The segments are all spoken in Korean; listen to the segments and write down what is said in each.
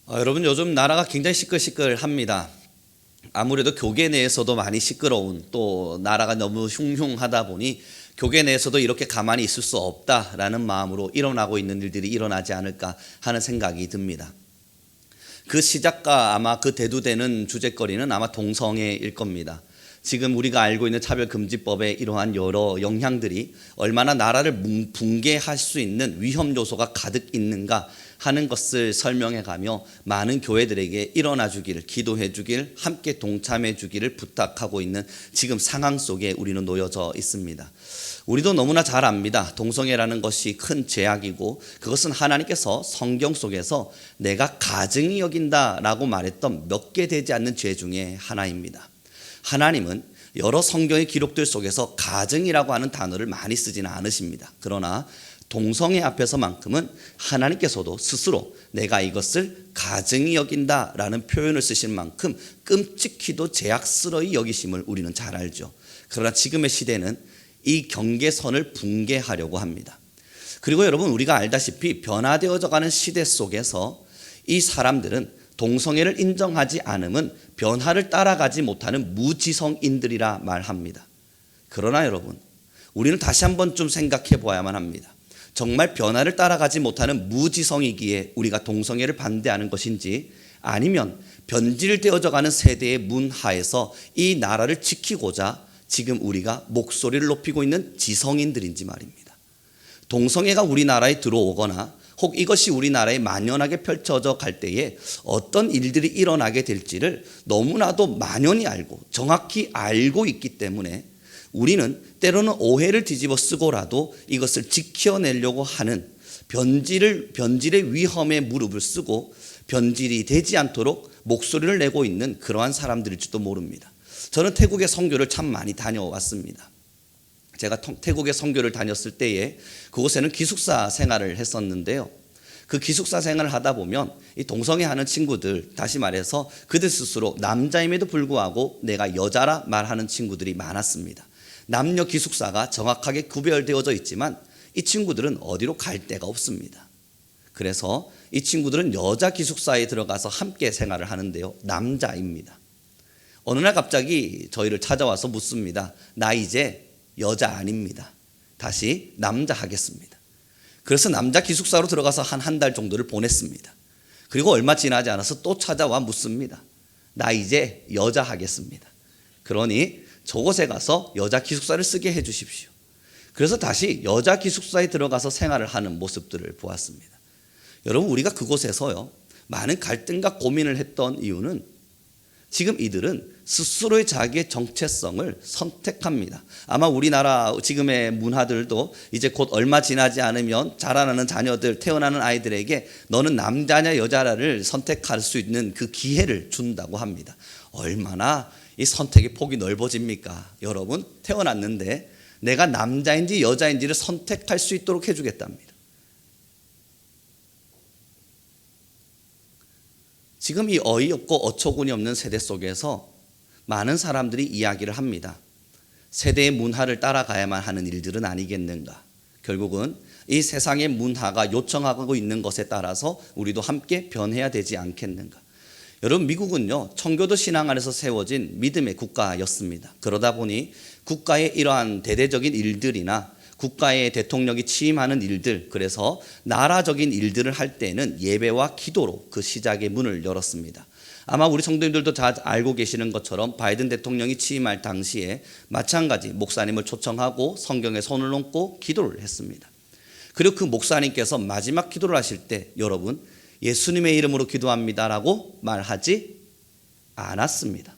여러분 요즘 나라가 굉장히 시끌시끌합니다. 아무래도 교계 내에서도 많이 시끄러운, 또 나라가 너무 흉흉하다 보니 교계 내에서도 이렇게 가만히 있을 수 없다라는 마음으로 일어나고 있는 일들이 일어나지 않을까 하는 생각이 듭니다. 그 시작과 아마 그 대두되는 주제거리는 아마 동성애일 겁니다. 지금 우리가 알고 있는 차별금지법의 이러한 여러 영향들이 얼마나 나라를 붕괴할 수 있는 위험 요소가 가득 있는가 하는 것을 설명해 가며 많은 교회들에게 일어나 주기를, 기도해 주길, 함께 동참해 주기를 부탁하고 있는 지금 상황 속에 우리는 놓여져 있습니다. 우리도 너무나 잘 압니다. 동성애라는 것이 큰 죄악이고 그것은 하나님께서 성경 속에서 내가 가증히 여긴다라고 말했던 몇 개 되지 않는 죄 중에 하나입니다. 하나님은 여러 성경의 기록들 속에서 가증이라고 하는 단어를 많이 쓰지는 않으십니다. 그러나 동성애 앞에서만큼은 하나님께서도 스스로 내가 이것을 가증히 여긴다라는 표현을 쓰신 만큼 끔찍히도 죄악스러이 여기심을 우리는 잘 알죠. 그러나 지금의 시대는 이 경계선을 붕괴하려고 합니다. 그리고 여러분, 우리가 알다시피 변화되어져 가는 시대 속에서 이 사람들은 동성애를 인정하지 않으면 변화를 따라가지 못하는 무지성인들이라 말합니다. 그러나 여러분, 우리는 다시 한번 좀 생각해 보아야만 합니다. 정말 변화를 따라가지 못하는 무지성이기에 우리가 동성애를 반대하는 것인지, 아니면 변질되어져 가는 세대의 문화에서 이 나라를 지키고자 지금 우리가 목소리를 높이고 있는 지성인들인지 말입니다. 동성애가 우리나라에 들어오거나 혹 이것이 우리나라에 만연하게 펼쳐져 갈 때에 어떤 일들이 일어나게 될지를 너무나도 만연히 알고 정확히 알고 있기 때문에 우리는 때로는 오해를 뒤집어 쓰고라도 이것을 지켜내려고 하는 변질의 위험에 무릎을 쓰고 변질이 되지 않도록 목소리를 내고 있는 그러한 사람들일지도 모릅니다. 저는 태국에 선교를 참 많이 다녀왔습니다. 제가 태국에 선교를 다녔을 때에 그곳에는 기숙사 생활을 했었는데요. 그 기숙사 생활을 하다 보면 이 동성애 하는 친구들, 다시 말해서 그들 스스로 남자임에도 불구하고 내가 여자라 말하는 친구들이 많았습니다. 남녀 기숙사가 정확하게 구별되어져 있지만 이 친구들은 어디로 갈 데가 없습니다. 그래서 이 친구들은 여자 기숙사에 들어가서 함께 생활을 하는데요. 남자입니다. 어느 날 갑자기 저희를 찾아와서 묻습니다. 나 이제 여자 아닙니다. 다시 남자 하겠습니다. 그래서 남자 기숙사로 들어가서 한 달 정도를 보냈습니다. 그리고 얼마 지나지 않아서 또 찾아와 묻습니다. 나 이제 여자 하겠습니다. 그러니 저곳에 가서 여자 기숙사를 쓰게 해 주십시오. 그래서 다시 여자 기숙사에 들어가서 생활을 하는 모습들을 보았습니다. 여러분, 우리가 그곳에서요 많은 갈등과 고민을 했던 이유는 지금 이들은 스스로의 자기의 정체성을 선택합니다. 아마 우리나라 지금의 문화들도 이제 곧 얼마 지나지 않으면 자라나는 자녀들, 태어나는 아이들에게 너는 남자냐 여자냐를 선택할 수 있는 그 기회를 준다고 합니다. 얼마나 이 선택의 폭이 넓어집니까? 여러분, 태어났는데 내가 남자인지 여자인지를 선택할 수 있도록 해주겠답니다. 지금 이 어이없고 어처구니 없는 세대 속에서 많은 사람들이 이야기를 합니다. 세대의 문화를 따라가야만 하는 일들은 아니겠는가? 결국은 이 세상의 문화가 요청하고 있는 것에 따라서 우리도 함께 변해야 되지 않겠는가? 여러분, 미국은요 청교도 신앙 안에서 세워진 믿음의 국가였습니다. 그러다 보니 국가의 이러한 대대적인 일들이나 국가의 대통령이 취임하는 일들, 그래서 나라적인 일들을 할 때는 예배와 기도로 그 시작의 문을 열었습니다. 아마 우리 성도님들도 잘 알고 계시는 것처럼 바이든 대통령이 취임할 당시에 마찬가지 목사님을 초청하고 성경에 손을 얹고 기도를 했습니다. 그리고 그 목사님께서 마지막 기도를 하실 때 여러분, 예수님의 이름으로 기도합니다라고 말하지 않았습니다.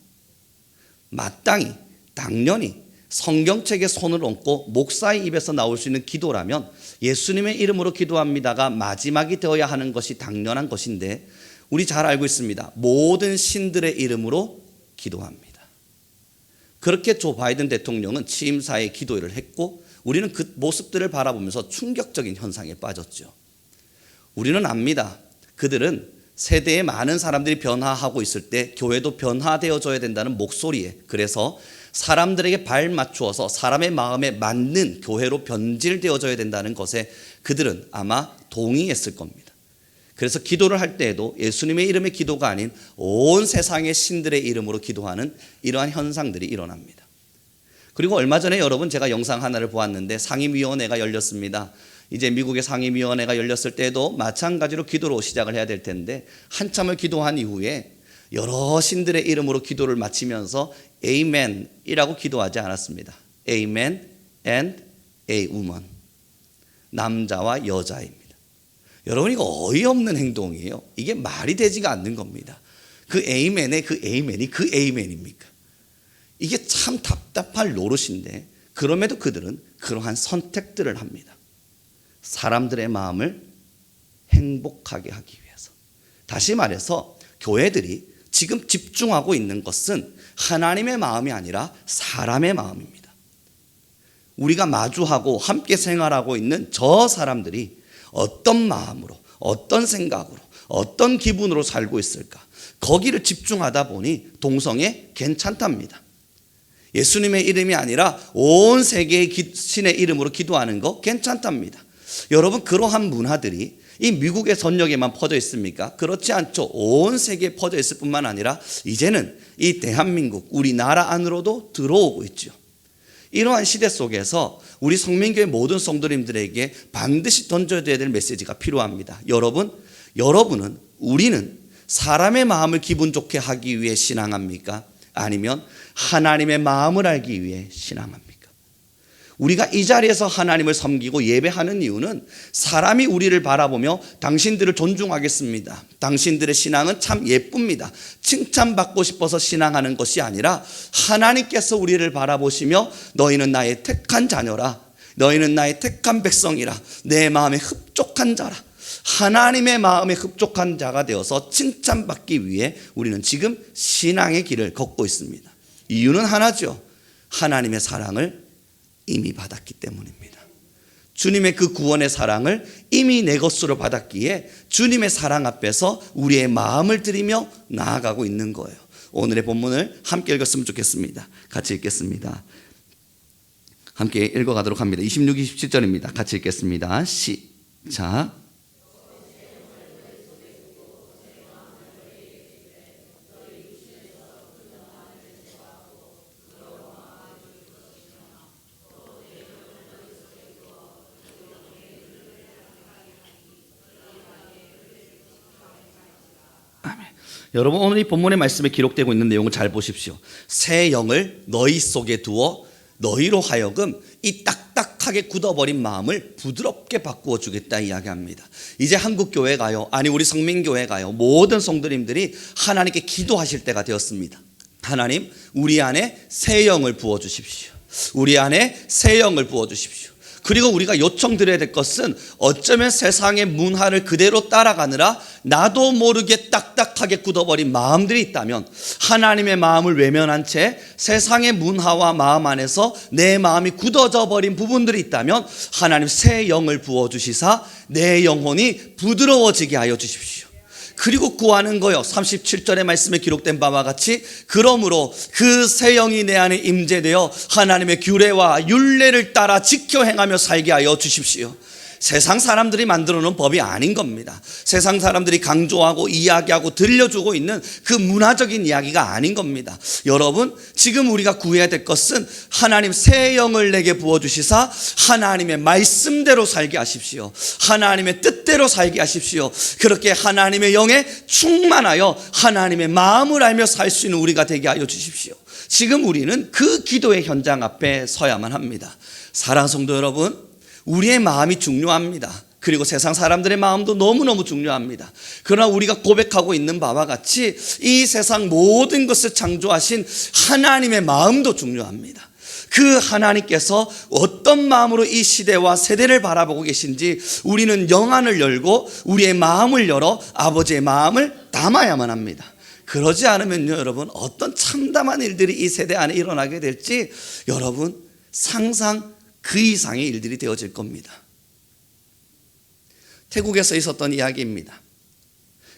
마땅히, 당연히 성경책에 손을 얹고 목사의 입에서 나올 수 있는 기도라면 예수님의 이름으로 기도합니다가 마지막이 되어야 하는 것이 당연한 것인데, 우리 잘 알고 있습니다. 모든 신들의 이름으로 기도합니다. 그렇게 조 바이든 대통령은 취임사에 기도를 했고 우리는 그 모습들을 바라보면서 충격적인 현상에 빠졌죠. 우리는 압니다. 그들은 세대의 많은 사람들이 변화하고 있을 때 교회도 변화되어져야 된다는 목소리에, 그래서 사람들에게 발 맞추어서 사람의 마음에 맞는 교회로 변질되어져야 된다는 것에 그들은 아마 동의했을 겁니다. 그래서 기도를 할 때에도 예수님의 이름의 기도가 아닌 온 세상의 신들의 이름으로 기도하는 이러한 현상들이 일어납니다. 그리고 얼마 전에 여러분 제가 영상 하나를 보았는데 상임위원회가 열렸습니다. 이제 미국의 상임위원회가 열렸을 때도 마찬가지로 기도로 시작을 해야 될 텐데 한참을 기도한 이후에 여러 신들의 이름으로 기도를 마치면서 Amen이라고 기도하지 않았습니다. Amen and a woman. 남자와 여자입니다. 여러분 이거 어이없는 행동이에요. 이게 말이 되지가 않는 겁니다. 그 Amen의 그 Amen이 그 Amen입니까? 이게 참 답답할 노릇인데 그럼에도 그들은 그러한 선택들을 합니다. 사람들의 마음을 행복하게 하기 위해서. 다시 말해서 교회들이 지금 집중하고 있는 것은 하나님의 마음이 아니라 사람의 마음입니다. 우리가 마주하고 함께 생활하고 있는 저 사람들이 어떤 마음으로, 어떤 생각으로, 어떤 기분으로 살고 있을까? 거기를 집중하다 보니 동성애 괜찮답니다. 예수님의 이름이 아니라 온 세계의 신의 이름으로 기도하는 거 괜찮답니다. 여러분 그러한 문화들이 이 미국의 전역에만 퍼져 있습니까? 그렇지 않죠. 온 세계에 퍼져 있을 뿐만 아니라 이제는 이 대한민국 우리나라 안으로도 들어오고 있죠. 이러한 시대 속에서 우리 성민교회 모든 성도님들에게 반드시 던져야 될 메시지가 필요합니다. 여러분은 우리는 사람의 마음을 기분 좋게 하기 위해 신앙합니까? 아니면 하나님의 마음을 알기 위해 신앙합니까? 우리가 이 자리에서 하나님을 섬기고 예배하는 이유는 사람이 우리를 바라보며 당신들을 존중하겠습니다. 당신들의 신앙은 참 예쁩니다. 칭찬받고 싶어서 신앙하는 것이 아니라 하나님께서 우리를 바라보시며 너희는 나의 택한 자녀라. 너희는 나의 택한 백성이라. 내 마음에 흡족한 자라. 하나님의 마음에 흡족한 자가 되어서 칭찬받기 위해 우리는 지금 신앙의 길을 걷고 있습니다. 이유는 하나죠. 하나님의 사랑을 이미 받았기 때문입니다. 주님의 그 구원의 사랑을 이미 내 것으로 받았기에 주님의 사랑 앞에서 우리의 마음을 드리며 나아가고 있는 거예요. 오늘의 본문을 함께 읽었으면 좋겠습니다. 같이 읽겠습니다. 함께 읽어가도록 합니다. 26, 27절입니다. 같이 읽겠습니다. 시작. 여러분 오늘 이 본문의 말씀에 기록되고 있는 내용을 잘 보십시오. 새 영을 너희 속에 두어 너희로 하여금 이 딱딱하게 굳어버린 마음을 부드럽게 바꾸어 주겠다 이야기합니다. 이제 한국교회 가요, 아니 우리 성민교회 가요, 모든 성도님들이 하나님께 기도하실 때가 되었습니다. 하나님 우리 안에 새 영을 부어주십시오. 우리 안에 새 영을 부어주십시오. 그리고 우리가 요청드려야 될 것은 어쩌면 세상의 문화를 그대로 따라가느라 나도 모르게 딱딱하게 굳어버린 마음들이 있다면, 하나님의 마음을 외면한 채 세상의 문화와 마음 안에서 내 마음이 굳어져 버린 부분들이 있다면 하나님 새 영을 부어주시사 내 영혼이 부드러워지게 하여 주십시오. 그리고 구하는 거요. 37절의 말씀에 기록된 바와 같이 그러므로 그 새 영이 내 안에 임재되어 하나님의 규례와 율례를 따라 지켜 행하며 살게 하여 주십시오. 세상 사람들이 만들어 놓은 법이 아닌 겁니다. 세상 사람들이 강조하고 이야기하고 들려주고 있는 그 문화적인 이야기가 아닌 겁니다. 여러분 지금 우리가 구해야 될 것은 하나님 새 영을 내게 부어주시사 하나님의 말씀대로 살게 하십시오. 하나님의 뜻대로 살게 하십시오. 그렇게 하나님의 영에 충만하여 하나님의 마음을 알며 살 수 있는 우리가 되게 하여 주십시오. 지금 우리는 그 기도의 현장 앞에 서야만 합니다. 사랑하는 성도 여러분, 우리의 마음이 중요합니다. 그리고 세상 사람들의 마음도 너무너무 중요합니다. 그러나 우리가 고백하고 있는 바와 같이 이 세상 모든 것을 창조하신 하나님의 마음도 중요합니다. 그 하나님께서 어떤 마음으로 이 시대와 세대를 바라보고 계신지 우리는 영안을 열고 우리의 마음을 열어 아버지의 마음을 담아야만 합니다. 그러지 않으면요, 여러분, 어떤 참담한 일들이 이 세대 안에 일어나게 될지 여러분 상상 그 이상의 일들이 되어질 겁니다. 태국에서 있었던 이야기입니다.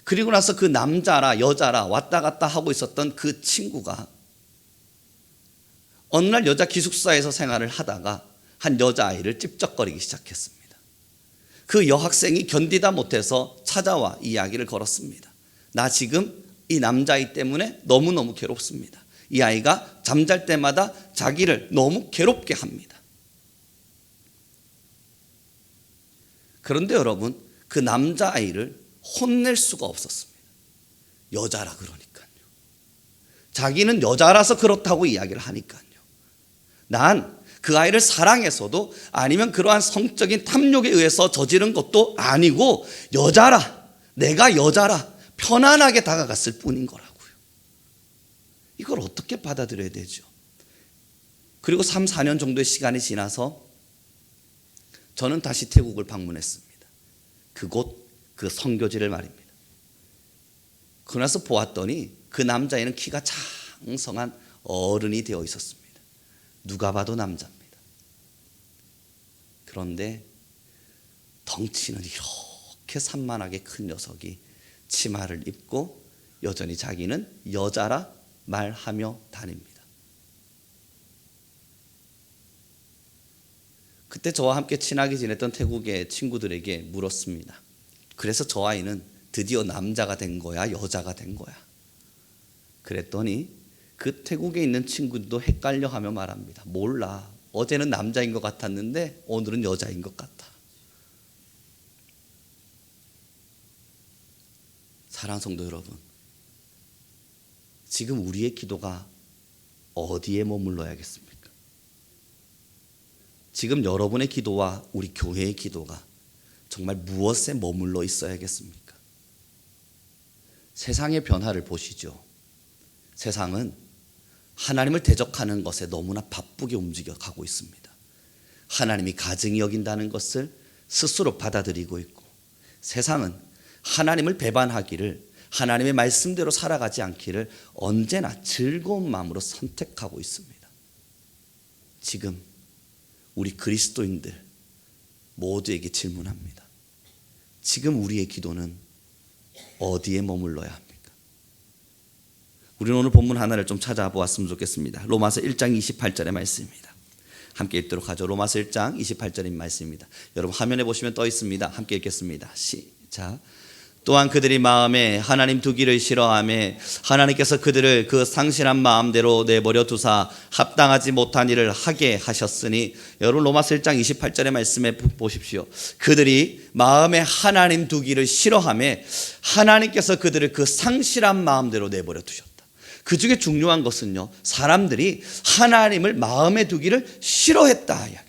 그리고 나서 그 남자라 여자라 왔다 갔다 하고 있었던 그 친구가 어느 날 여자 기숙사에서 생활을 하다가 한 여자아이를 찝쩍거리기 시작했습니다. 그 여학생이 견디다 못해서 찾아와 이야기를 걸었습니다. 나 지금 이 남자아이 때문에 너무너무 괴롭습니다. 이 아이가 잠잘 때마다 자기를 너무 괴롭게 합니다. 그런데 여러분, 그 남자아이를 혼낼 수가 없었습니다. 여자라 그러니까요. 자기는 여자라서 그렇다고 이야기를 하니까요. 난 그 아이를 사랑해서도 아니면 그러한 성적인 탐욕에 의해서 저지른 것도 아니고 여자라, 내가 여자라 편안하게 다가갔을 뿐인 거라고요. 이걸 어떻게 받아들여야 되죠? 그리고 3, 4년 정도의 시간이 지나서 저는 다시 태국을 방문했습니다. 그곳 그 선교지를 말입니다. 그러나서 보았더니 그 남자애는 키가 장성한 어른이 되어 있었습니다. 누가 봐도 남자입니다. 그런데 덩치는 이렇게 산만하게 큰 녀석이 치마를 입고 여전히 자기는 여자라 말하며 다닙니다. 그때 저와 함께 친하게 지냈던 태국의 친구들에게 물었습니다. 그래서 저 아이는 드디어 남자가 된 거야, 여자가 된 거야? 그랬더니 그 태국에 있는 친구들도 헷갈려하며 말합니다. 몰라. 어제는 남자인 것 같았는데 오늘은 여자인 것 같아. 사랑하는 성도 여러분, 지금 우리의 기도가 어디에 머물러야겠습니까? 지금 여러분의 기도와 우리 교회의 기도가 정말 무엇에 머물러 있어야겠습니까? 세상의 변화를 보시죠. 세상은 하나님을 대적하는 것에 너무나 바쁘게 움직여가고 있습니다. 하나님이 가증히 여긴다는 것을 스스로 받아들이고 있고, 세상은 하나님을 배반하기를, 하나님의 말씀대로 살아가지 않기를 언제나 즐거운 마음으로 선택하고 있습니다. 지금 우리 그리스도인들 모두에게 질문합니다. 지금 우리의 기도는 어디에 머물러야 합니까? 우리는 오늘 본문 하나를 좀 찾아보았으면 좋겠습니다. 로마서 1장 28절의 말씀입니다. 함께 읽도록 하죠. 로마서 1장 28절의 말씀입니다. 여러분 화면에 보시면 떠 있습니다. 함께 읽겠습니다. 시작. 또한 그들이 마음에 하나님 두기를 싫어하며 하나님께서 그들을 그 상실한 마음대로 내버려 두사 합당하지 못한 일을 하게 하셨으니, 여러분 로마서 1장 28절의 말씀에 보십시오. 그들이 마음에 하나님 두기를 싫어하며 하나님께서 그들을 그 상실한 마음대로 내버려 두셨다. 그 중에 중요한 것은요, 사람들이 하나님을 마음에 두기를 싫어했다 이야기입니다.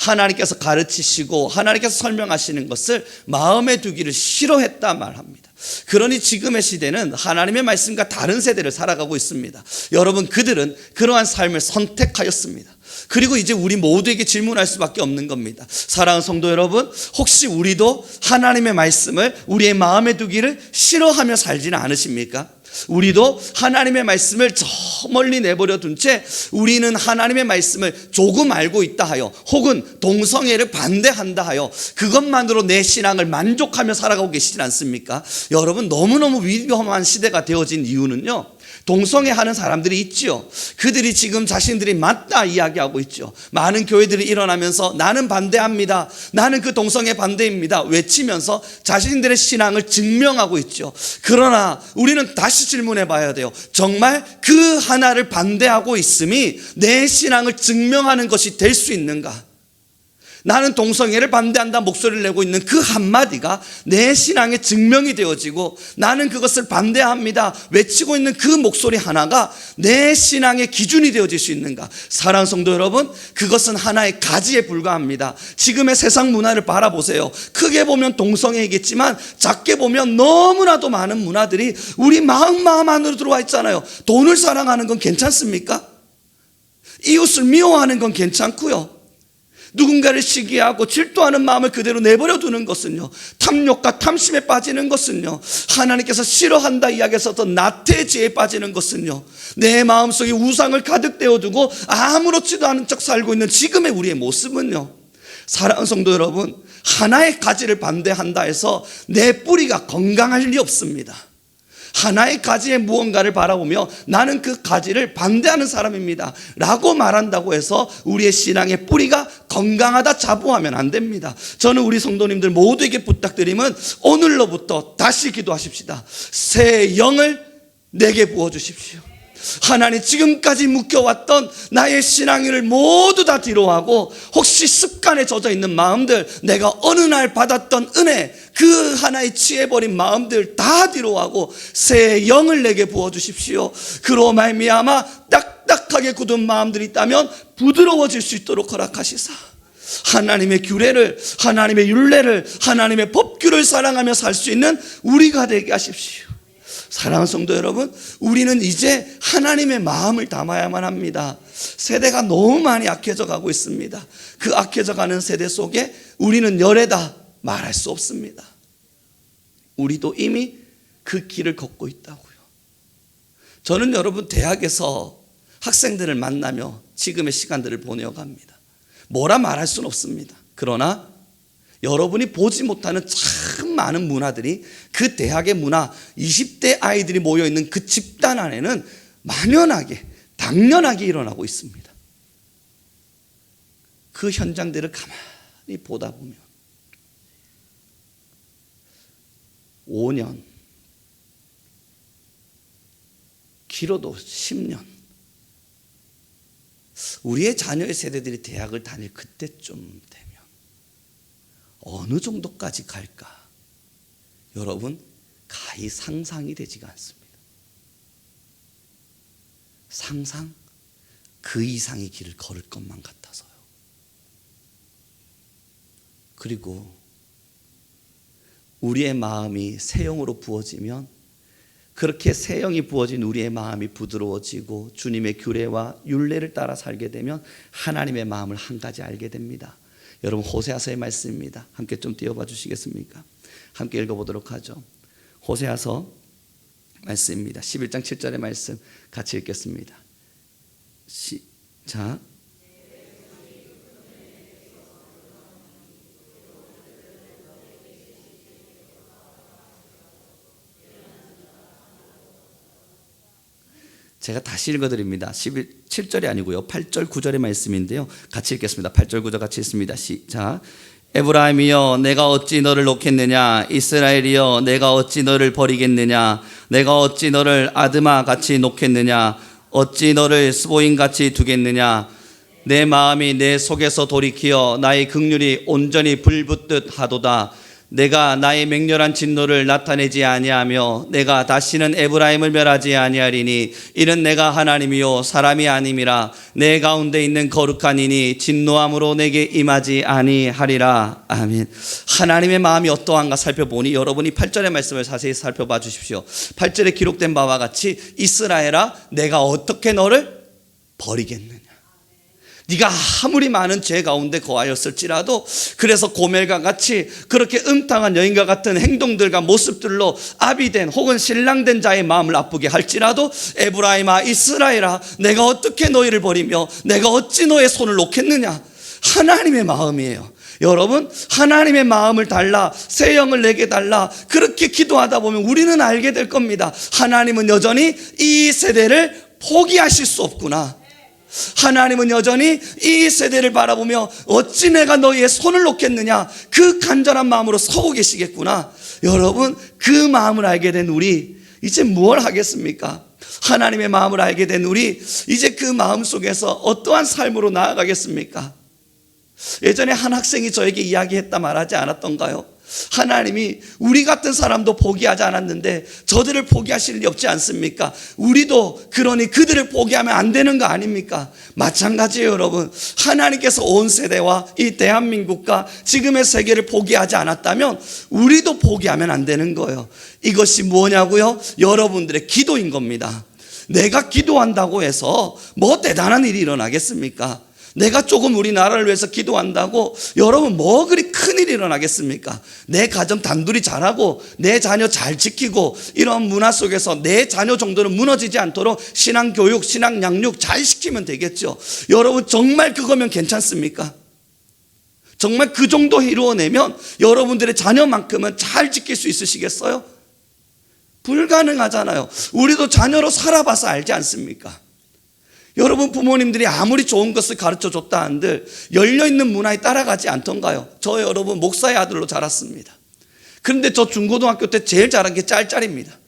하나님께서 가르치시고 하나님께서 설명하시는 것을 마음에 두기를 싫어했다 말합니다. 그러니 지금의 시대는 하나님의 말씀과 다른 세대를 살아가고 있습니다. 여러분, 그들은 그러한 삶을 선택하였습니다. 그리고 이제 우리 모두에게 질문할 수밖에 없는 겁니다. 사랑하는 성도 여러분, 혹시 우리도 하나님의 말씀을 우리의 마음에 두기를 싫어하며 살지는 않으십니까? 우리도 하나님의 말씀을 저 멀리 내버려 둔 채 우리는 하나님의 말씀을 조금 알고 있다 하여, 혹은 동성애를 반대한다 하여 그것만으로 내 신앙을 만족하며 살아가고 계시지 않습니까? 여러분, 너무너무 위험한 시대가 되어진 이유는요, 동성애 하는 사람들이 있지요. 그들이 지금 자신들이 맞다 이야기하고 있죠. 많은 교회들이 일어나면서 나는 반대합니다, 나는 그 동성애 반대입니다 외치면서 자신들의 신앙을 증명하고 있죠. 그러나 우리는 다시 질문해 봐야 돼요. 정말 그 하나를 반대하고 있음이 내 신앙을 증명하는 것이 될 수 있는가? 나는 동성애를 반대한다 목소리를 내고 있는 그 한마디가 내 신앙의 증명이 되어지고, 나는 그것을 반대합니다 외치고 있는 그 목소리 하나가 내 신앙의 기준이 되어질 수 있는가? 사랑하는 성도 여러분, 그것은 하나의 가지에 불과합니다. 지금의 세상 문화를 바라보세요. 크게 보면 동성애이겠지만 작게 보면 너무나도 많은 문화들이 우리 마음 안으로 들어와 있잖아요. 돈을 사랑하는 건 괜찮습니까? 이웃을 미워하는 건 괜찮고요. 누군가를 시기하고 질투하는 마음을 그대로 내버려 두는 것은요, 탐욕과 탐심에 빠지는 것은요, 하나님께서 싫어한다 이야기에서 나태죄에 빠지는 것은요, 내 마음속에 우상을 가득 떼어두고 아무렇지도 않은 척 살고 있는 지금의 우리의 모습은요, 사랑하는 성도 여러분, 하나의 가지를 반대한다 해서 내 뿌리가 건강할 리 없습니다. 하나의 가지의 무언가를 바라보며 나는 그 가지를 반대하는 사람입니다 라고 말한다고 해서 우리의 신앙의 뿌리가 건강하다 자부하면 안 됩니다. 저는 우리 성도님들 모두에게 부탁드리면 오늘로부터 다시 기도하십시다. 새 영을 내게 부어주십시오. 하나님, 지금까지 묶여왔던 나의 신앙을 모두 다 뒤로하고 혹시 습관에 젖어 있는 마음들, 내가 어느 날 받았던 은혜, 그 하나에 취해버린 마음들 다 뒤로하고 새 영을 내게 부어주십시오. 그로 말미암아 딱딱하게 굳은 마음들이 있다면 부드러워질 수 있도록 허락하시사 하나님의 규례를, 하나님의 율례를, 하나님의 법규를 사랑하며 살 수 있는 우리가 되게 하십시오. 사랑하는 성도 여러분, 우리는 이제 하나님의 마음을 담아야만 합니다. 세대가 너무 많이 악해져 가고 있습니다. 그 악해져 가는 세대 속에 우리는 열애다 말할 수 없습니다. 우리도 이미 그 길을 걷고 있다고요. 저는 여러분 대학에서 학생들을 만나며 지금의 시간들을 보내어 갑니다. 뭐라 말할 수는 없습니다. 그러나 여러분이 보지 못하는 참 많은 문화들이, 그 대학의 문화, 20대 아이들이 모여있는 그 집단 안에는 만연하게, 당연하게 일어나고 있습니다. 그 현장들을 가만히 보다 보면 5년, 길어도 10년, 우리의 자녀의 세대들이 대학을 다닐 그때쯤 되면 어느 정도까지 갈까? 여러분, 가히 상상이 되지가 않습니다. 상상 그 이상의 길을 걸을 것만 같아서요. 그리고 우리의 마음이 새 영으로 부어지면, 그렇게 새 영이 부어진 우리의 마음이 부드러워지고 주님의 규례와 율례를 따라 살게 되면 하나님의 마음을 한 가지 알게 됩니다. 여러분, 호세아서의 말씀입니다. 함께 좀 띄워봐 주시겠습니까? 함께 읽어보도록 하죠. 호세아서 말씀입니다. 11장 7절의 말씀 같이 읽겠습니다. 시작. 제가 다시 읽어드립니다. 7절이 아니고요, 8절 9절의 말씀인데요, 같이 읽겠습니다. 8절 9절 같이 읽습니다. 시작. 에브라임이여, 내가 어찌 너를 놓겠느냐? 이스라엘이여, 내가 어찌 너를 버리겠느냐? 내가 어찌 너를 아드마 같이 놓겠느냐? 어찌 너를 스보임 같이 두겠느냐? 내 마음이 내 속에서 돌이키어 나의 긍휼이 온전히 불붙듯 하도다. 내가 나의 맹렬한 진노를 나타내지 아니하며 내가 다시는 에브라임을 멸하지 아니하리니 이는 내가 하나님이요 사람이 아님이라. 내 가운데 있는 거룩한 이니 진노함으로 내게 임하지 아니하리라. 아멘. 하나님의 마음이 어떠한가 살펴보니 여러분이 8절의 말씀을 자세히 살펴봐 주십시오. 8절에 기록된 바와 같이 이스라엘아, 내가 어떻게 너를 버리겠느냐? 네가 아무리 많은 죄 가운데 거하였을지라도, 그래서 고멜과 같이 그렇게 음탕한 여인과 같은 행동들과 모습들로 아비된 혹은 신랑된 자의 마음을 아프게 할지라도, 에브라임아, 이스라엘아, 내가 어떻게 너희를 버리며 내가 어찌 너의 손을 놓겠느냐? 하나님의 마음이에요. 여러분, 하나님의 마음을 달라, 새 영을 내게 달라, 그렇게 기도하다 보면 우리는 알게 될 겁니다. 하나님은 여전히 이 세대를 포기하실 수 없구나. 하나님은 여전히 이 세대를 바라보며 어찌 내가 너희의 손을 놓겠느냐, 그 간절한 마음으로 서고 계시겠구나. 여러분, 그 마음을 알게 된 우리 이제 무엇을 하겠습니까? 하나님의 마음을 알게 된 우리 이제 그 마음 속에서 어떠한 삶으로 나아가겠습니까? 예전에 한 학생이 저에게 이야기했다 말하지 않았던가요? 하나님이 우리 같은 사람도 포기하지 않았는데 저들을 포기하실 리 없지 않습니까? 우리도 그러니 그들을 포기하면 안 되는 거 아닙니까? 마찬가지예요, 여러분. 하나님께서 온 세대와 이 대한민국과 지금의 세계를 포기하지 않았다면 우리도 포기하면 안 되는 거예요. 이것이 뭐냐고요? 여러분들의 기도인 겁니다. 내가 기도한다고 해서 뭐 대단한 일이 일어나겠습니까? 내가 조금 우리나라를 위해서 기도한다고 여러분 뭐 그리 큰일이 일어나겠습니까? 내 가정 단둘이 잘하고 내 자녀 잘 지키고 이런 문화 속에서 내 자녀 정도는 무너지지 않도록 신앙교육, 신앙 양육 잘 시키면 되겠죠. 여러분, 정말 그거면 괜찮습니까? 정말 그 정도 이루어내면 여러분들의 자녀만큼은 잘 지킬 수 있으시겠어요? 불가능하잖아요. 우리도 자녀로 살아봐서 알지 않습니까? 여러분 부모님들이 아무리 좋은 것을 가르쳐 줬다 한들 열려있는 문화에 따라가지 않던가요? 저 여러분 목사의 아들로 자랐습니다. 그런데 저 중고등학교 때 제일 잘한 게 짤짤입니다.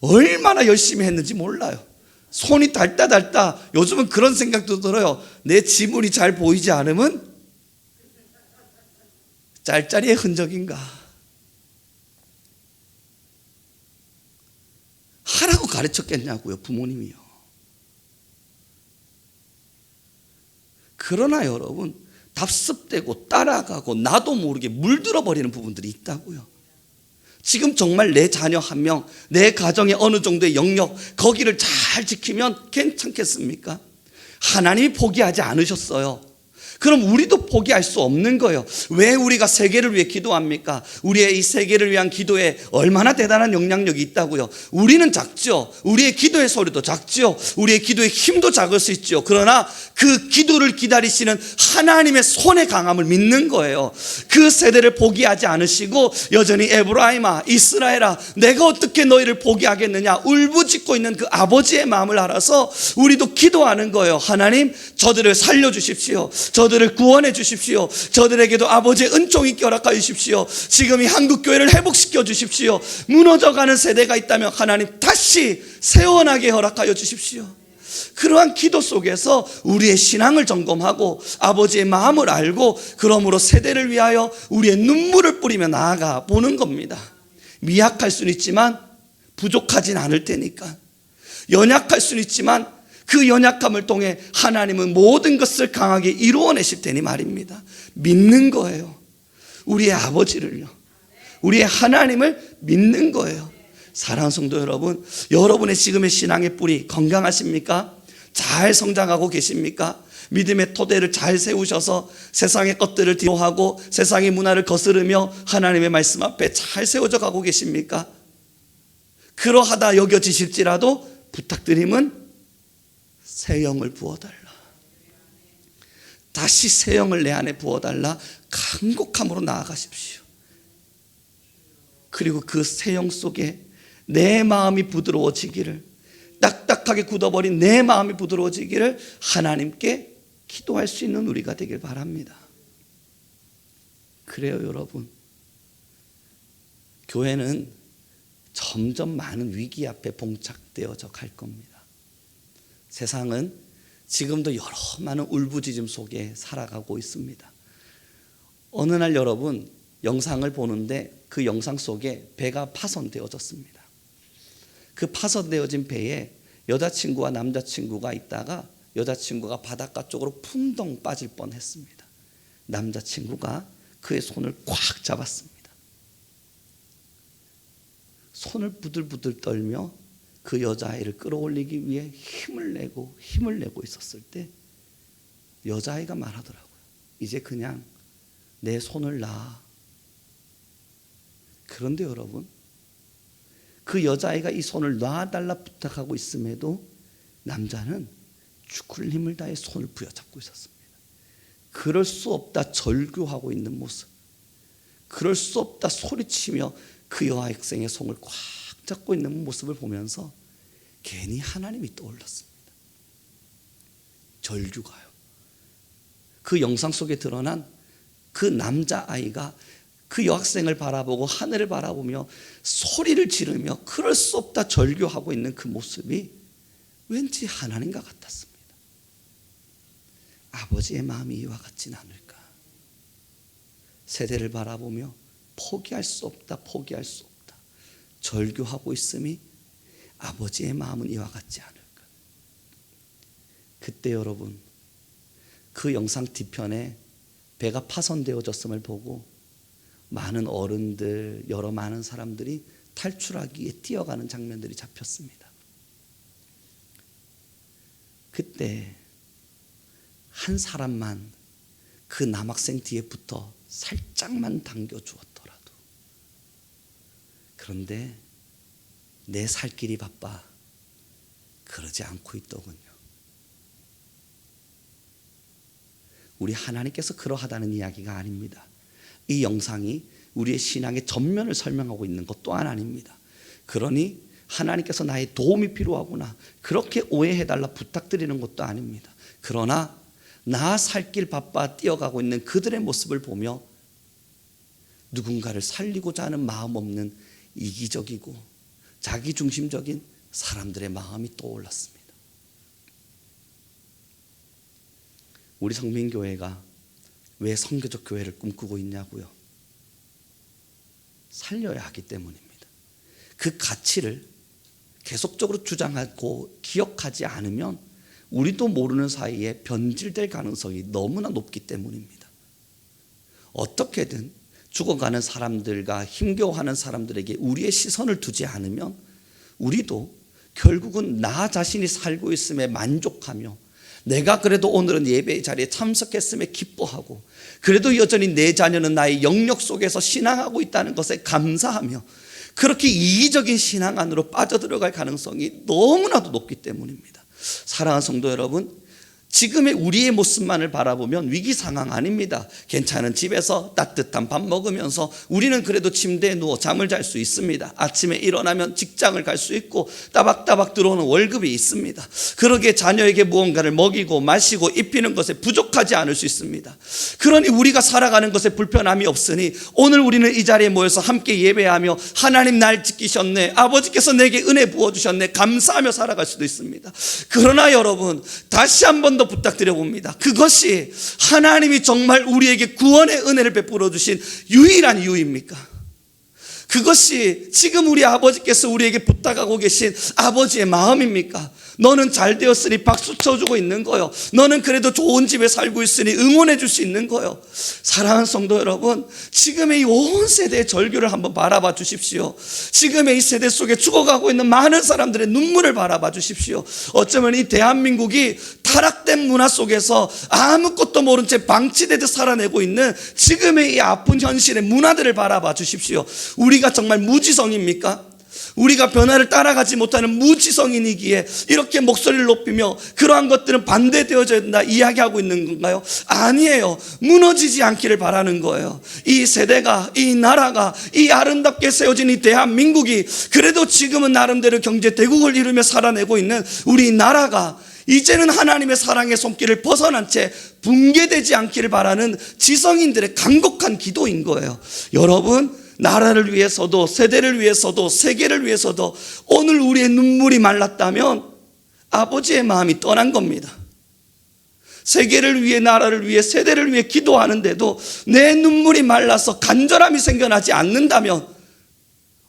얼마나 열심히 했는지 몰라요. 손이 닳다 요즘은 그런 생각도 들어요. 내 지문이 잘 보이지 않으면 짤짤이의 흔적인가. 하라고 가르쳤겠냐고요, 부모님이요. 그러나 여러분 답습되고 따라가고 나도 모르게 물들어 버리는 부분들이 있다고요. 지금 정말 내 자녀 한 명, 내 가정의 어느 정도의 영역, 거기를 잘 지키면 괜찮겠습니까? 하나님이 포기하지 않으셨어요. 그럼 우리도 포기할 수 없는 거예요. 왜 우리가 세계를 위해 기도합니까? 우리의 이 세계를 위한 기도에 얼마나 대단한 영향력이 있다고요. 우리는 작죠. 우리의 기도의 소리도 작죠. 우리의 기도의 힘도 작을 수 있죠. 그러나 그 기도를 기다리시는 하나님의 손의 강함을 믿는 거예요. 그 세대를 포기하지 않으시고 여전히 에브라임아, 이스라엘아, 내가 어떻게 너희를 포기하겠느냐 울부짖고 있는 그 아버지의 마음을 알아서 우리도 기도하는 거예요. 하나님, 저들을 살려주십시오. 저들을 구원해 주십시오. 저들에게도 아버지의 은총 있게 허락하여 주십시오. 지금 이 한국교회를 회복시켜 주십시오. 무너져가는 세대가 있다면 하나님 다시 세워나게 허락하여 주십시오. 그러한 기도 속에서 우리의 신앙을 점검하고 아버지의 마음을 알고 그러므로 세대를 위하여 우리의 눈물을 뿌리며 나아가 보는 겁니다. 미약할 수는 있지만 부족하진 않을 테니까. 연약할 수는 있지만 그 연약함을 통해 하나님은 모든 것을 강하게 이루어내실 테니 말입니다. 믿는 거예요. 우리의 아버지를요. 우리의 하나님을 믿는 거예요. 사랑하는 성도 여러분, 여러분의 지금의 신앙의 뿌리 건강하십니까? 잘 성장하고 계십니까? 믿음의 토대를 잘 세우셔서 세상의 것들을 뒤로하고 세상의 문화를 거스르며 하나님의 말씀 앞에 잘 세워져 가고 계십니까? 그러하다 여겨지실지라도 부탁드림은 새 영을 부어달라. 다시 새 영을 내 안에 부어달라. 간곡함으로 나아가십시오. 그리고 그 새 영 속에 내 마음이 부드러워지기를, 딱딱하게 굳어버린 내 마음이 부드러워지기를 하나님께 기도할 수 있는 우리가 되길 바랍니다. 그래요 여러분, 교회는 점점 많은 위기 앞에 봉착되어져 갈 겁니다. 세상은 지금도 여러 많은 울부짖음 속에 살아가고 있습니다. 어느 날 여러분 영상을 보는데 그 영상 속에 배가 파손되어졌습니다. 그 파손되어진 배에 여자친구와 남자친구가 있다가 여자친구가 바닷가 쪽으로 풍덩 빠질 뻔했습니다. 남자친구가 그의 손을 꽉 잡았습니다. 손을 부들부들 떨며 그 여자아이를 끌어올리기 위해 힘을 내고 있었을 때 여자아이가 말하더라고요. 이제 그냥 내 손을 놔. 그런데 여러분, 그 여자아이가 이 손을 놔달라 부탁하고 있음에도 남자는 죽을 힘을 다해 손을 부여잡고 있었습니다. 그럴 수 없다 절규하고 있는 모습, 그럴 수 없다 소리치며 그 여학생의 손을 꽉 잡고 있는 모습을 보면서 괜히 하나님이 떠올랐습니다. 절규가요. 그 영상 속에 드러난 그 남자아이가 그 여학생을 바라보고 하늘을 바라보며 소리를 지르며 그럴 수 없다 절규하고 있는 그 모습이 왠지 하나님과 같았습니다. 아버지의 마음이 이와 같진 않을까. 세대를 바라보며 포기할 수 없다 절규하고 있음이 아버지의 마음은 이와 같지 않을까. 그때 여러분, 그 영상 뒤편에 배가 파손되어졌음을 보고 많은 어른들, 여러 많은 사람들이 탈출하기 위해 뛰어가는 장면들이 잡혔습니다. 그때 한 사람만 그 남학생 뒤에 붙어 살짝만 당겨주었더라도, 그런데 내 살 길이 바빠 그러지 않고 있더군요. 우리 하나님께서 그러하다는 이야기가 아닙니다. 이 영상이 우리의 신앙의 전면을 설명하고 있는 것 또한 아닙니다. 그러니 하나님께서 나의 도움이 필요하구나 그렇게 오해해달라 부탁드리는 것도 아닙니다. 그러나 나 살 길 바빠 뛰어가고 있는 그들의 모습을 보며 누군가를 살리고자 하는 마음 없는 이기적이고 자기중심적인 사람들의 마음이 떠올랐습니다. 우리 성민교회가 왜 선교적 교회를 꿈꾸고 있냐고요? 살려야 하기 때문입니다. 그 가치를 계속적으로 주장하고 기억하지 않으면 우리도 모르는 사이에 변질될 가능성이 너무나 높기 때문입니다. 어떻게든 죽어가는 사람들과 힘겨워하는 사람들에게 우리의 시선을 두지 않으면 우리도 결국은 나 자신이 살고 있음에 만족하며 내가 그래도 오늘은 예배의 자리에 참석했음에 기뻐하고 그래도 여전히 내 자녀는 나의 영역 속에서 신앙하고 있다는 것에 감사하며 그렇게 이기적인 신앙 안으로 빠져들어갈 가능성이 너무나도 높기 때문입니다. 사랑하는 성도 여러분, 지금의 우리의 모습만을 바라보면 위기 상황 아닙니다. 괜찮은 집에서 따뜻한 밥 먹으면서 우리는 그래도 침대에 누워 잠을 잘 수 있습니다. 아침에 일어나면 직장을 갈 수 있고 따박따박 들어오는 월급이 있습니다. 그러기에 자녀에게 무언가를 먹이고 마시고 입히는 것에 부족하지 않을 수 있습니다. 그러니 우리가 살아가는 것에 불편함이 없으니 오늘 우리는 이 자리에 모여서 함께 예배하며 하나님 날 지키셨네, 아버지께서 내게 은혜 부어주셨네 감사하며 살아갈 수도 있습니다. 그러나 여러분, 다시 한번 더 부탁드려 봅니다. 그것이 하나님이 정말 우리에게 구원의 은혜를 베풀어 주신 유일한 이유입니까? 그것이 지금 우리 아버지께서 우리에게 부탁하고 계신 아버지의 마음입니까? 너는 잘 되었으니 박수 쳐주고 있는 거요. 너는 그래도 좋은 집에 살고 있으니 응원해 줄 수 있는 거요. 사랑하는 성도 여러분, 지금의 이 온 세대의 절규를 한번 바라봐 주십시오. 지금의 이 세대 속에 죽어가고 있는 많은 사람들의 눈물을 바라봐 주십시오. 어쩌면 이 대한민국이 타락된 문화 속에서 아무것도 모른 채 방치되듯 살아내고 있는 지금의 이 아픈 현실의 문화들을 바라봐 주십시오. 우리가 정말 무지성입니까? 우리가 변화를 따라가지 못하는 무지성인이기에 이렇게 목소리를 높이며 그러한 것들은 반대되어져야 된다 이야기하고 있는 건가요? 아니에요. 무너지지 않기를 바라는 거예요. 이 세대가, 이 나라가, 이 아름답게 세워진 이 대한민국이 그래도 지금은 나름대로 경제 대국을 이루며 살아내고 있는 우리 나라가 이제는 하나님의 사랑의 손길을 벗어난 채 붕괴되지 않기를 바라는 지성인들의 간곡한 기도인 거예요. 여러분, 나라를 위해서도 세대를 위해서도 세계를 위해서도 오늘 우리의 눈물이 말랐다면 아버지의 마음이 떠난 겁니다. 세계를 위해, 나라를 위해, 세대를 위해 기도하는데도 내 눈물이 말라서 간절함이 생겨나지 않는다면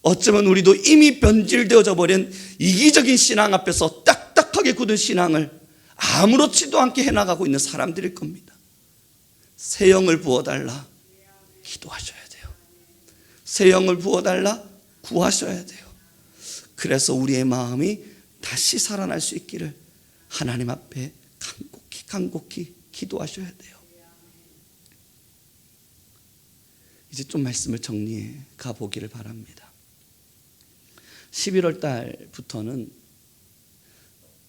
어쩌면 우리도 이미 변질되어져 버린 이기적인 신앙 앞에서 딱딱하게 굳은 신앙을 아무렇지도 않게 해나가고 있는 사람들일 겁니다. 새 영을 부어달라 기도하셔야 돼요. 새 영을 부어달라 구하셔야 돼요. 그래서 우리의 마음이 다시 살아날 수 있기를 하나님 앞에 간곡히 기도하셔야 돼요. 이제 좀 말씀을 정리해 가보기를 바랍니다. 11월 달부터는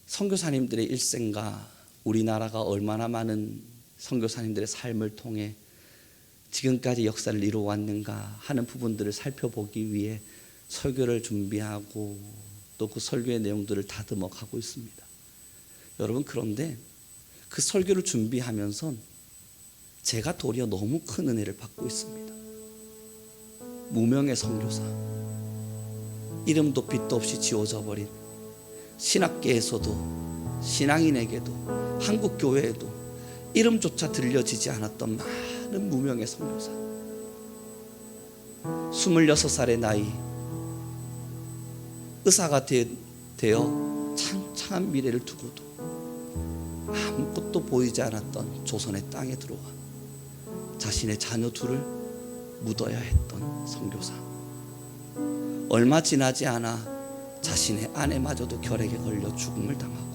선교사님들의 일생과 우리나라가 얼마나 많은 선교사님들의 삶을 통해 지금까지 역사를 이루어왔는가 하는 부분들을 살펴보기 위해 설교를 준비하고 또 그 설교의 내용들을 다듬어 가고 있습니다. 여러분, 그런데 그 설교를 준비하면서 제가 도리어 너무 큰 은혜를 받고 있습니다. 무명의 선교사, 이름도 빛도 없이 지워져 버린 신학계에서도 신앙인에게도 한국 교회에도 이름조차 들려지지 않았던 많은 무명의 선교사, 26살의 나이 의사가 되어 창창한 미래를 두고도 아무것도 보이지 않았던 조선의 땅에 들어와 자신의 자녀 둘을 묻어야 했던 선교사, 얼마 지나지 않아 자신의 아내마저도 결핵에 걸려 죽음을 당하고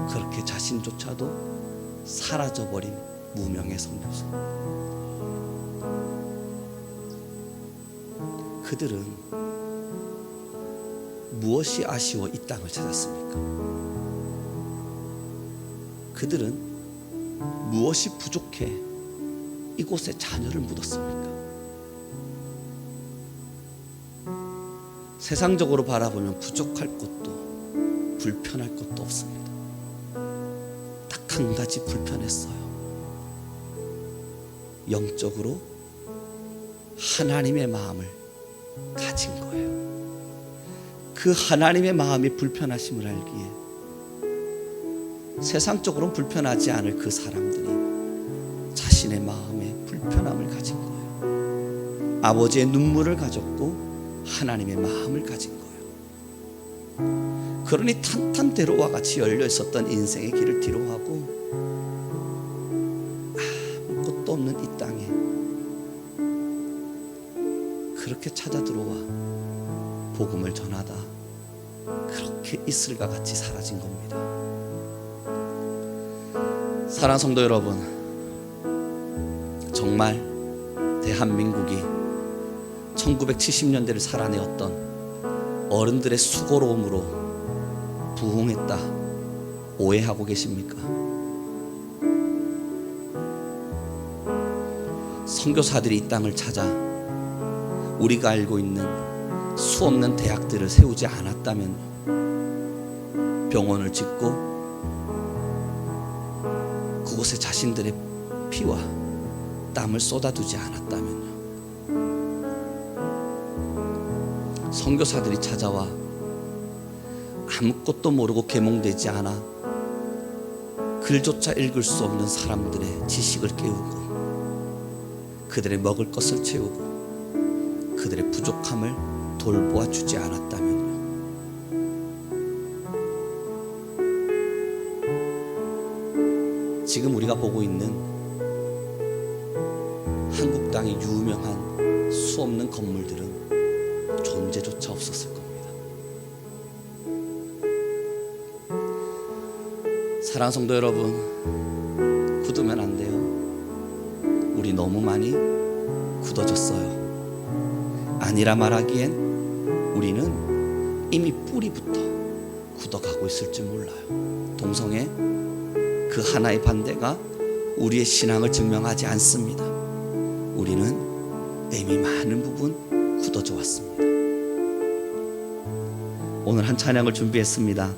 그렇게 자신조차도 사라져버린 무명의 선교사. 그들은 무엇이 아쉬워 이 땅을 찾았습니까? 그들은 무엇이 부족해 이곳에 자녀를 묻었습니까? 세상적으로 바라보면 부족할 것도 불편할 것도 없습니다. 딱 한 가지 불편했어요. 영적으로 하나님의 마음을 가진 거예요. 그 하나님의 마음이 불편하심을 알기에 세상적으로는 불편하지 않을 그 사람들이 자신의 마음에 불편함을 가진 거예요. 아버지의 눈물을 가졌고 하나님의 마음을 가진 거예요. 그러니 탄탄대로와 같이 열려 있었던 인생의 길을 뒤로하고 아무것도 없는 이 땅에 그렇게 찾아 들어와 복음을 전하다 그렇게 이슬과 같이 사라진 겁니다. 사랑하는 성도 여러분, 정말 대한민국이 1970년대를 살아내었던 어른들의 수고로움으로 부흥했다 오해하고 계십니까? 선교사들이 이 땅을 찾아 우리가 알고 있는 수없는 대학들을 세우지 않았다면, 병원을 짓고 그곳에 자신들의 피와 땀을 쏟아두지 않았다면요, 선교사들이 찾아와 아무것도 모르고 계몽되지 않아 글조차 읽을 수 없는 사람들의 지식을 깨우고 그들의 먹을 것을 채우고 그들의 부족함을 돌보아 주지 않았다면요, 지금 우리가 보고 있는 한국 땅의 유명한 수없는 건물들은 존재조차 없었을 겁니다. 사랑하는 성도 여러분, 굳으면 안 돼요. 우리 너무 많이 굳어졌어요. 아니라 말하기엔 우리는 이미 뿌리부터 굳어가고 있을지 몰라요. 동성애 그 하나의 반대가 우리의 신앙을 증명하지 않습니다. 우리는 이미 많은 부분 굳어져 왔습니다. 오늘 한 찬양을 준비했습니다.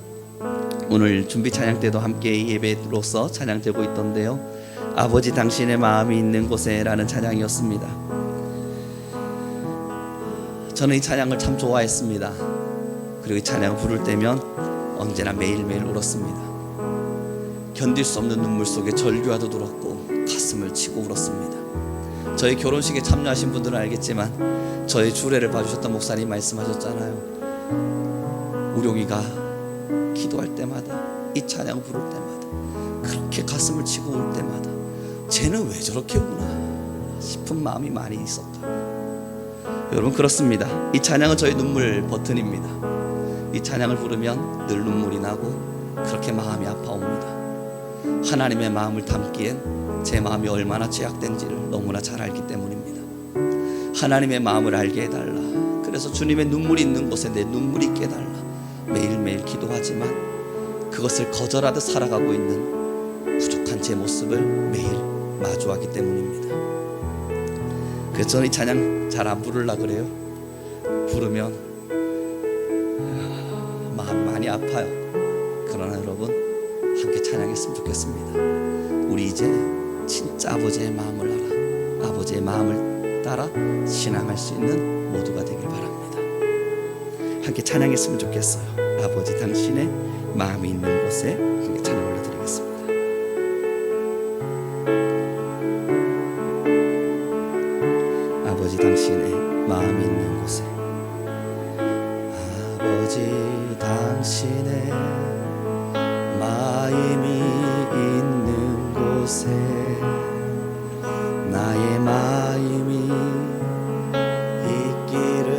오늘 준비 찬양 때도 함께 예배로서 찬양되고 있던데요, 아버지 당신의 마음이 있는 곳에 라는 찬양이었습니다. 저는 이 찬양을 참 좋아했습니다. 그리고 이 찬양을 부를 때면 언제나 매일매일 울었습니다. 견딜 수 없는 눈물 속에 절규와도 들었고 가슴을 치고 울었습니다. 저희 결혼식에 참여하신 분들은 알겠지만 저희 주례를 봐주셨던 목사님 말씀하셨잖아요. 우룡이가 기도할 때마다, 이 찬양 부를 때마다, 그렇게 가슴을 치고 울 때마다 쟤는 왜 저렇게 우나 싶은 마음이 많이 있었다. 여러분, 그렇습니다. 이 찬양은 저희 눈물 버튼입니다. 이 찬양을 부르면 늘 눈물이 나고 그렇게 마음이 아파옵니다. 하나님의 마음을 담기엔 제 마음이 얼마나 죄악된지를 너무나 잘 알기 때문입니다. 하나님의 마음을 알게 해달라. 그래서 주님의 눈물이 있는 곳에 내 눈물이 있게 해달라. 매일매일 기도하지만 그것을 거절하듯 살아가고 있는 부족한 제 모습을 매일 마주하기 때문입니다. 그래서 저는 이 찬양 잘 안 부르려고 그래요. 부르면 마음 많이 아파요. 그러나 여러분, 함께 찬양했으면 좋겠습니다. 우리 이제 진짜 아버지의 마음을 알아, 아버지의 마음을 따라 신앙할 수 있는 모두가 되길 바랍니다. 함께 찬양했으면 좋겠어요. 아버지 당신의 마음이 있는 곳에 함께 찬양 올려드리겠습니다. 아버지 당신의 마음이 있는 곳에, 아버지 당신의 마음이 있는 곳에 나의 마음이 있기를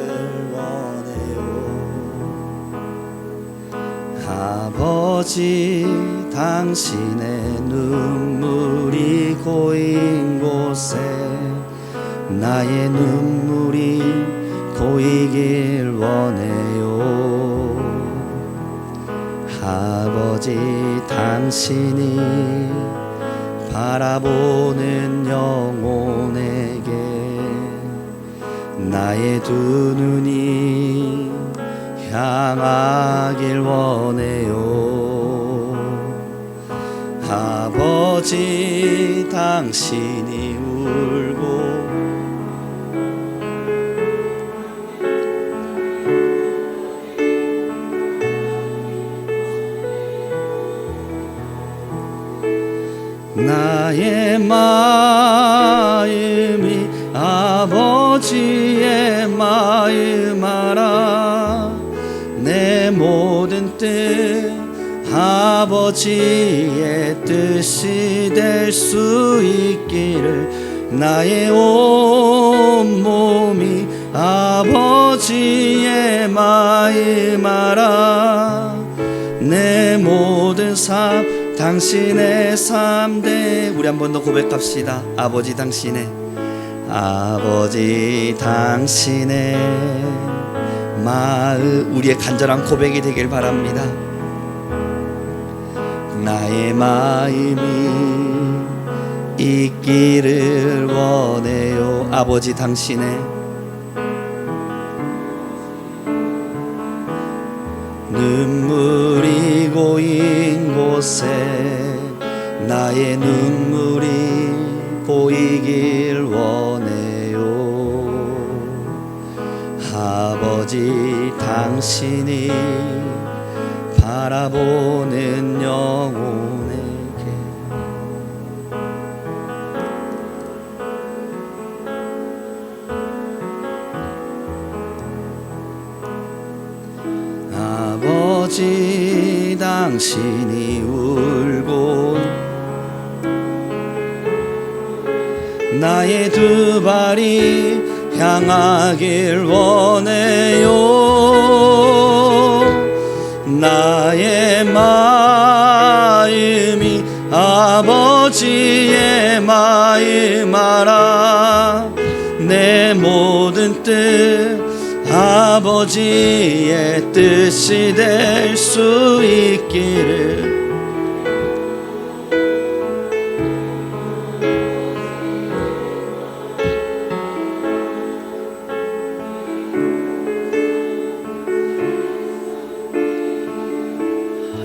원해요. 아버지 당신의 눈물이 고인 곳에 나의 눈물이 고이길 원해요. 아버지 당신이 바라보는 영혼에게 나의 두 눈이 향하길 원해요. 아버지 당신이 울고 나의 마음이 아버지의 마음 알아. 내 모든 뜻 아버지의 뜻이 될 수 있기를. 나의 온 몸이 아버지의 마음 알아. 내 모든 삶 당신의 삶대. 우리 한 번 더 고백합시다. 아버지 당신의, 아버지 당신의 마음. 우리의 간절한 고백이 되길 바랍니다. 나의 마음이 있기를 원해요. 아버지 당신의 눈물이 고인 곳에 나의 눈물이 보이길 원해요. 아버지 당신이 바라보는 영혼에게 아버지 당신이 울고 나의 두 발이 향하길 원해요. 나의 마음이 아버지의 마음 알아. 내 모든 뜻 아버지의 뜻이 될 수 있기를.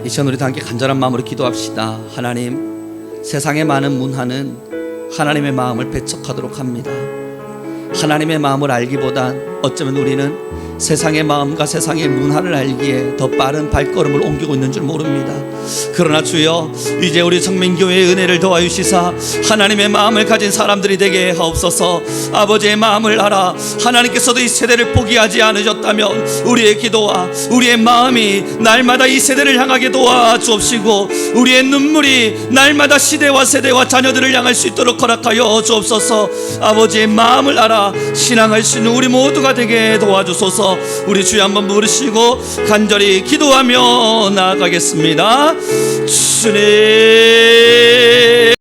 이 시간 우리 다 함께 간절한 마음으로 기도합시다. 하나님, 세상의 많은 문화는 하나님의 마음을 배척하도록 합니다. 하나님의 마음을 알기보단 어쩌면 우리는 세상의 마음과 세상의 문화를 알기에 더 빠른 발걸음을 옮기고 있는 줄 모릅니다. 그러나 주여, 이제 우리 청민교회의 은혜를 더하여 주시사 하나님의 마음을 가진 사람들이 되게 하옵소서. 아버지의 마음을 알아 하나님께서도 이 세대를 포기하지 않으셨다면 우리의 기도와 우리의 마음이 날마다 이 세대를 향하게 도와주옵시고, 우리의 눈물이 날마다 시대와 세대와 자녀들을 향할 수 있도록 허락하여 주옵소서. 아버지의 마음을 알아 신앙할 수 있는 우리 모두가 되게 도와주소서. 우리 주여 한번 부르시고 간절히 기도하며 나아가겠습니다. 주님,